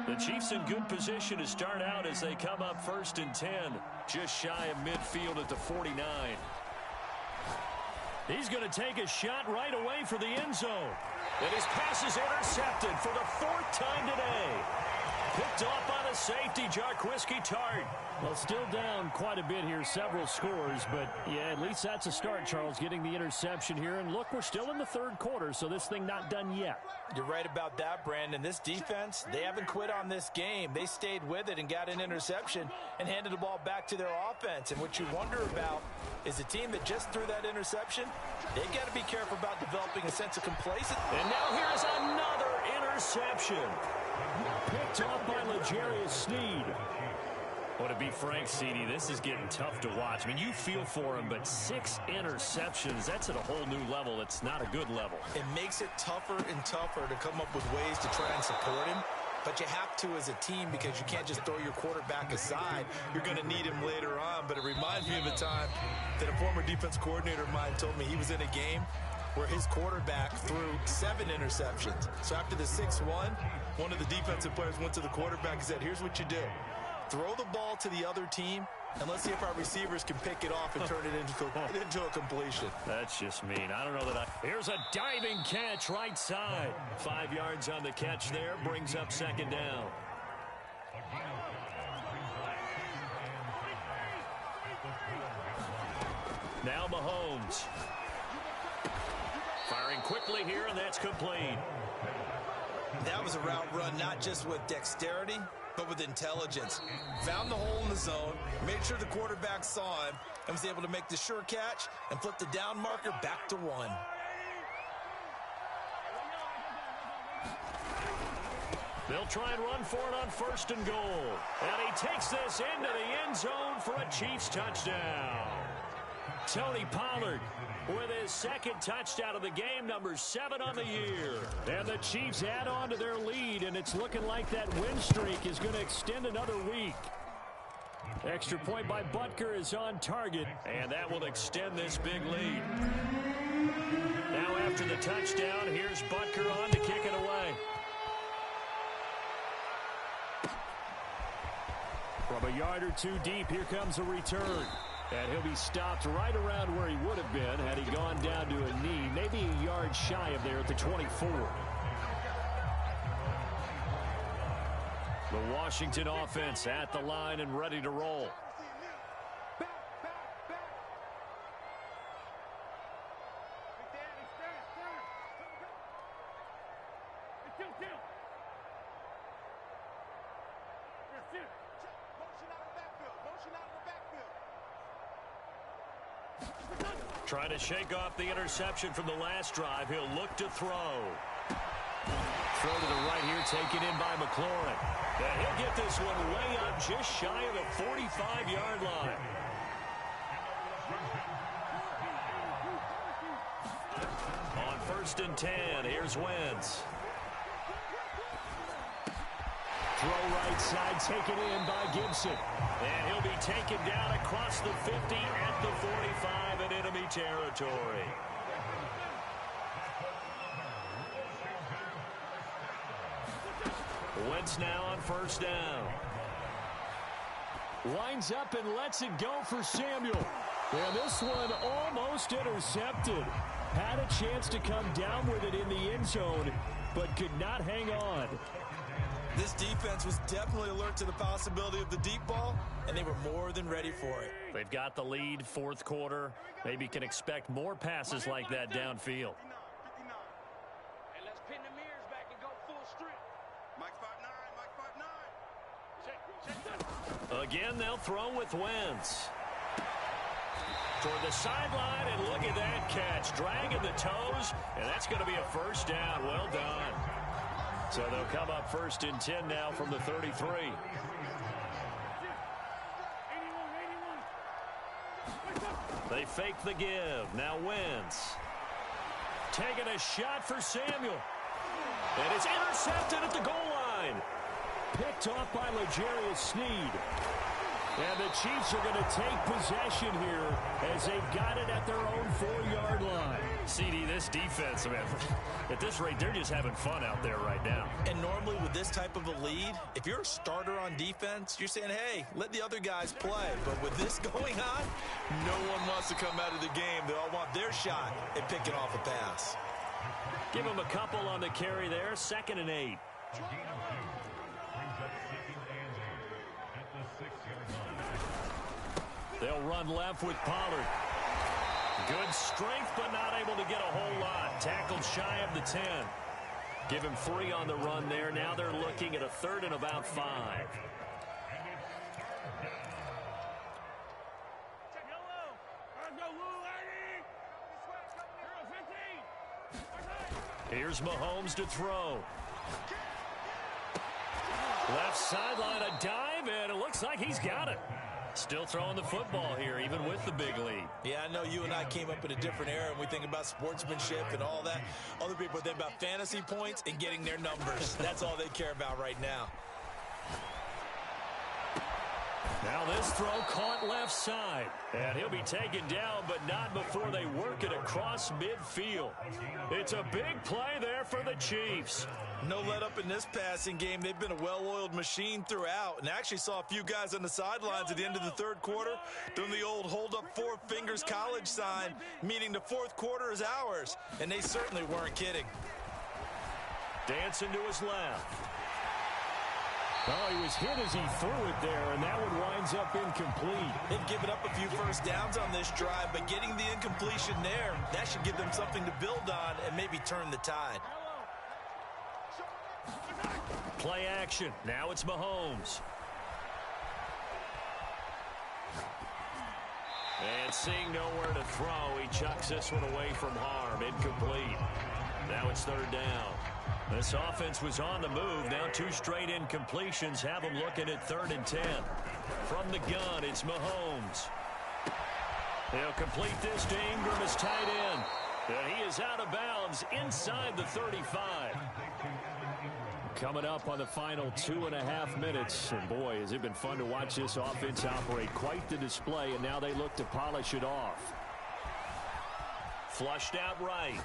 The Chiefs in good position to start out as they come up 1st and 10, just shy of midfield at the 49. He's going to take a shot right away for the end zone. And his pass is intercepted for the 4th time today. Picked off by the safety, Jarquiski Tart. Well, still down quite a bit here, several scores, but yeah, at least that's a start, Charles, getting the interception here. And look, we're still in the 3rd quarter, so this thing not done yet. You're right about that, Brandon. This defense, they haven't quit on this game. They stayed with it and got an interception and handed the ball back to their offense. And what you wonder about is the team that just threw that interception, they've got to be careful about developing a sense of complacency. And now here's another interception. Picked off by L'Jarius Sneed. Well, to be frank, CD, this is getting tough to watch. I mean, you feel for him, but 6 interceptions, that's at a whole new level. It's not a good level. It makes it tougher and tougher to come up with ways to try and support him. But you have to as a team because you can't just throw your quarterback aside. You're going to need him later on. But it reminds me of a time that a former defense coordinator of mine told me he was in a game where his quarterback threw 7 interceptions. So after the 6-1, one of the defensive players went to the quarterback and said, here's what you do. Throw the ball to the other team, and let's see if our receivers can pick it off and turn it into a completion. That's just mean. I don't know that Here's a diving catch right side. 5 yards on the catch there, brings up 2nd down. Now Mahomes. Firing quickly here, and that's complete. That was a route run not just with dexterity, but with intelligence. Found the hole in the zone, made sure the quarterback saw him, and was able to make the sure catch and flip the down marker back to 1. They'll try and run for it on 1st and goal. And he takes this into the end zone for a Chiefs touchdown. Tony Pollard with his 2nd touchdown of the game, number 7 on the year. And the Chiefs add on to their lead, and it's looking like that win streak is going to extend another week. Extra point by Butker is on target. And that will extend this big lead. Now after the touchdown, here's Butker on to kick it away. From a yard or 2 deep, here comes a return. And he'll be stopped right around where he would have been had he gone down to a knee, maybe a yard shy of there at the 24. The Washington offense at the line and ready to roll. Trying to shake off the interception from the last drive. He'll look to throw. Throw to the right here, taken in by McLaurin. And he'll get this one way up just shy of the 45-yard line. On first and 10. Here's Wentz. Throw right side, taken in by Gibson. And he'll be taken down across the 50 at the 45 in enemy territory. Wentz now on first down. Winds up and lets it go for Samuel. And this one almost intercepted. Had a chance to come down with it in the end zone, but could not hang on. This defense was definitely alert to the possibility of the deep ball, and they were more than ready for it. They've got the lead, fourth quarter. Maybe can expect more passes like that downfield. And let's pin the mirrors back and go full strip. Mike 5'9", Mike 5'9". Again, they'll throw with Wentz. Toward the sideline, and look at that catch. Dragging the toes, and that's going to be a first down. Well done. So they'll come up first and 10 now from the 33. They fake the give. Now Wentz. Taking a shot for Samuel. And it's intercepted at the goal line. Picked off by L'Jarius Sneed. And the Chiefs are going to take possession here as they've got it at their own 4-yard line. CD, this defense, man, at this rate, they're just having fun out there right now. And normally with this type of a lead, if you're a starter on defense, you're saying, hey, let the other guys play. But with this going on, no one wants to come out of the game. They all want their shot at picking off a pass. Give them a couple on the carry there, 2nd and 8. They'll run left with Pollard. Good strength, but not able to get a whole lot. Tackled shy of the 10. Give him 3 on the run there. Now they're looking at a 3rd and about 5. Here's Mahomes to throw. Left sideline, a dive, and it looks like he's got it. Still throwing the football here, even with the big lead. Yeah, I know you and I came up in a different era, and we think about sportsmanship and all that. Other people think about fantasy points and getting their numbers. That's all they care about right now. Now this throw caught left side. And he'll be taken down, but not before they work it across midfield. It's a big play there for the Chiefs. No let up in this passing game. They've been a well-oiled machine throughout. And actually saw a few guys on the sidelines at the end of the 3rd quarter doing the old hold up 4 fingers college sign, meaning the 4th quarter is ours. And they certainly weren't kidding. Dancing to his left. Oh, he was hit as he threw it there, and that one winds up incomplete. They've given up a few first downs on this drive, but getting the incompletion there, that should give them something to build on and maybe turn the tide. Play action. Now it's Mahomes. And seeing nowhere to throw, he chucks this one away from harm. Incomplete. Now it's 3rd down. This offense was on the move. Now 2 straight incompletions have them looking at 3rd and 10. From the gun, it's Mahomes. They'll complete this to Ingram as tight end. And he is out of bounds inside the 35. Coming up on the final 2.5 minutes. And boy, has it been fun to watch this offense operate. Quite the display, and now they look to polish it off. Flushed out right.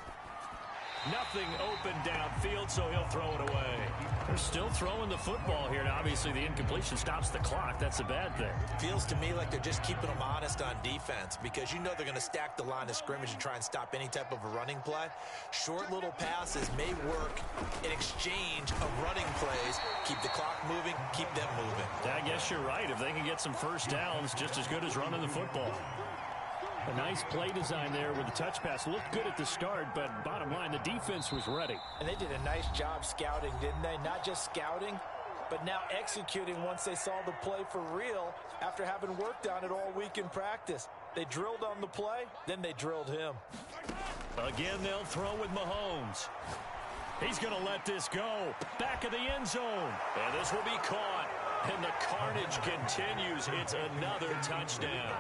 Nothing open downfield, so he'll throw it away. They're still throwing the football here. Now, obviously, the incompletion stops the clock. That's a bad thing. Feels to me like they're just keeping them honest on defense because you know they're going to stack the line of scrimmage and try and stop any type of a running play. Short little passes may work in exchange of running plays. Keep the clock moving, keep them moving. I guess you're right. If they can get some first downs, just as good as running the football. A nice play design there with the touch pass. Looked good at the start, but bottom line, the defense was ready. And they did a nice job scouting, didn't they? Not just scouting, but now executing once they saw the play for real after having worked on it all week in practice. They drilled on the play, then they drilled him. Again, they'll throw with Mahomes. He's going to let this go. Back of the end zone. And this will be caught. And the carnage continues. It's another touchdown.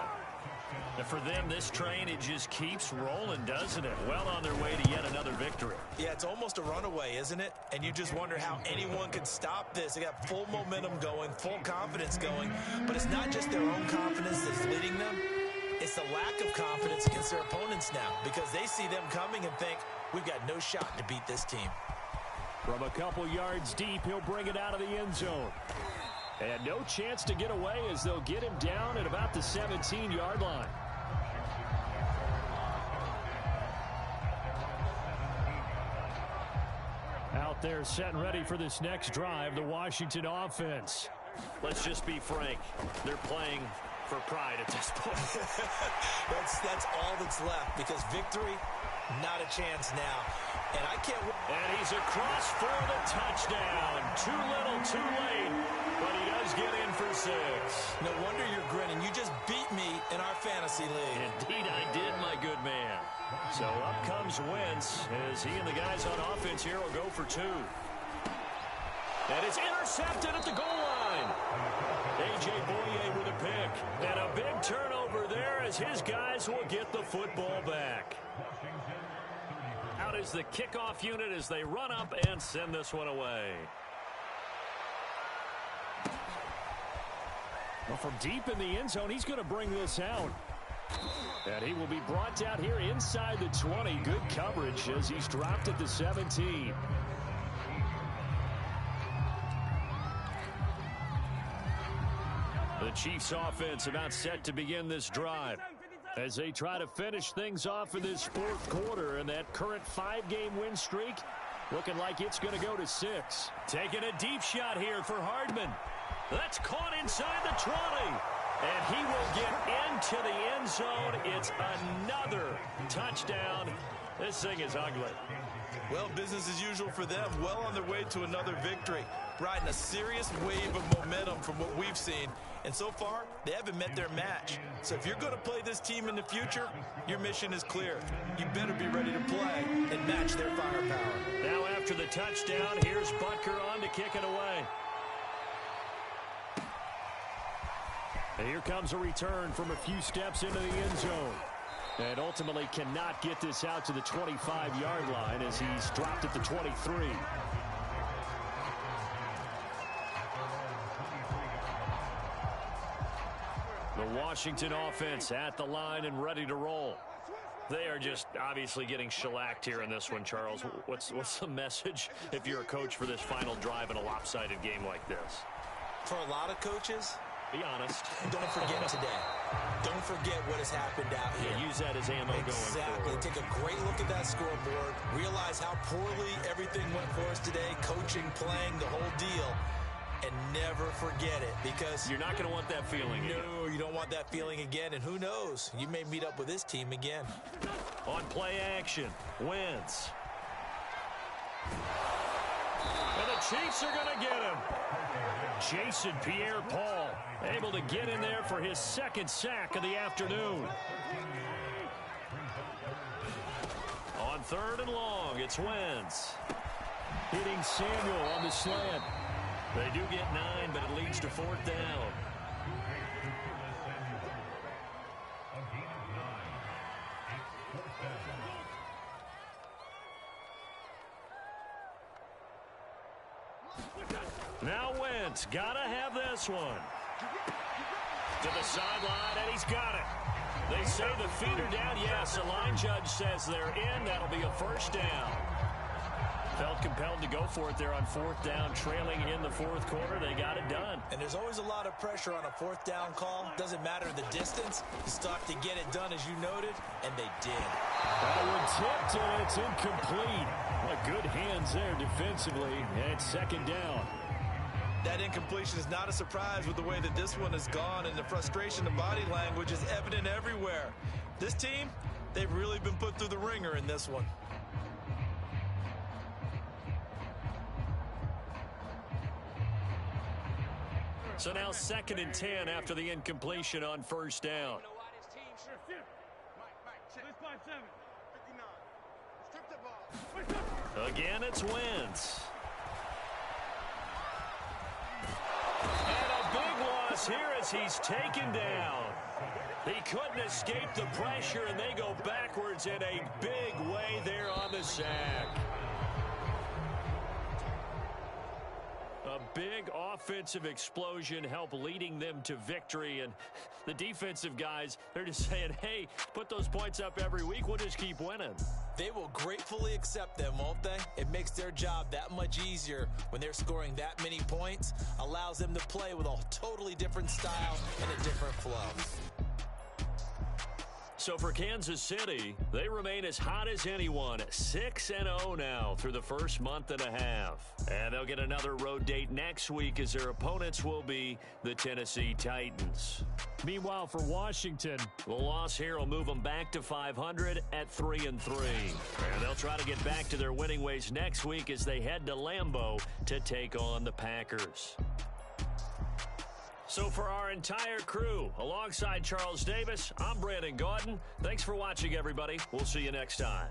And for them, this train, it just keeps rolling, doesn't it? Well on their way to yet another victory. Yeah, it's almost a runaway, isn't it? And you just wonder how anyone could stop this. They got full momentum going, full confidence going. But it's not just their own confidence that's leading them. It's the lack of confidence against their opponents now, because they see them coming and think, we've got no shot to beat this team. From a couple yards deep, he'll bring it out of the end zone. And no chance to get away as they'll get him down at about the 17-yard line. Out there set and ready for this next drive, the Washington offense. Let's just be frank. They're playing for pride at this point. That's all that's left, because victory, not a chance now. And I can't. And he's across for the touchdown. Too little, too late. But he does get in for 6. No wonder you're grinning. You just beat me in our fantasy league. Indeed I did, my good man. So up comes Wentz as he and the guys on offense here will go for 2. And it's intercepted at the goal line. A.J. Boye with a pick. And a big turnover there as his guys will get the football back. Out is the kickoff unit as they run up and send this one away. Well, from deep in the end zone, he's going to bring this out. And he will be brought down here inside the 20. Good coverage as he's dropped at the 17. The Chiefs offense about set to begin this drive as they try to finish things off in this fourth quarter, and that current 5-game win streak looking like it's going to go to 6. Taking a deep shot here for Hardman. That's caught inside the 20. And he will get into the end zone. It's another touchdown. This thing is ugly. Well, business as usual for them. Well on their way to another victory. Riding a serious wave of momentum from what we've seen. And so far, they haven't met their match. So if you're going to play this team in the future, your mission is clear. You better be ready to play and match their firepower. Now after the touchdown, here's Butker on to kick it away. And here comes a return from a few steps into the end zone. And ultimately cannot get this out to the 25-yard line as he's dropped at the 23. The Washington offense at the line and ready to roll. They are just obviously getting shellacked here in this one, Charles. What's the message if you're a coach for this final drive in a lopsided game like this? For a lot of coaches, be honest. Don't forget today. Don't forget what has happened out here. Yeah, use that as ammo going forward. Exactly. Take a great look at that scoreboard. Realize how poorly everything went for us today. Coaching, playing, the whole deal. And never forget it, because you're not going to want that feeling again. No, you don't want that feeling again. And who knows? You may meet up with this team again. On play action, Wentz. And the Chiefs are going to get him. Jason Pierre-Paul able to get in there for his second sack of the afternoon. On 3rd and long, it's Wentz. Hitting Samuel on the slant. They do get 9, but it leads to 4th down. Now Wentz, gotta have this one. To the sideline, and he's got it. They say the feet are down. Yes, the line judge says they're in. That'll be a 1st down. Felt compelled to go for it there on 4th down, trailing in the 4th quarter. They got it done. And there's always a lot of pressure on a 4th down call. Doesn't matter the distance. You still have to get it done, as you noted, and they did. That one tipped, and it's incomplete. What good hands there defensively, and it's 2nd down. That incompletion is not a surprise with the way that this one has gone, and the frustration, the body language is evident everywhere. This team, they've really been put through the ringer in this one. So now 2nd and 10 after the incompletion on 1st down. Again, it's Wentz. And a big loss here as he's taken down. He couldn't escape the pressure, and they go backwards in a big way there on the sack. A big offensive explosion helped leading them to victory, and the defensive guys, they're just saying, hey, put those points up every week, we'll just keep winning. They will gratefully accept them, won't they? It makes their job that much easier when they're scoring that many points, allows them to play with a totally different style and a different flow. So for Kansas City, they remain as hot as anyone, 6-0 now through the first month and a half. And they'll get another road date next week as their opponents will be the Tennessee Titans. Meanwhile, for Washington, the loss here will move them back to 500 at 3-3. And they'll try to get back to their winning ways next week as they head to Lambeau to take on the Packers. So for our entire crew, alongside Charles Davis, I'm Brandon Gaudin. Thanks for watching, everybody. We'll see you next time.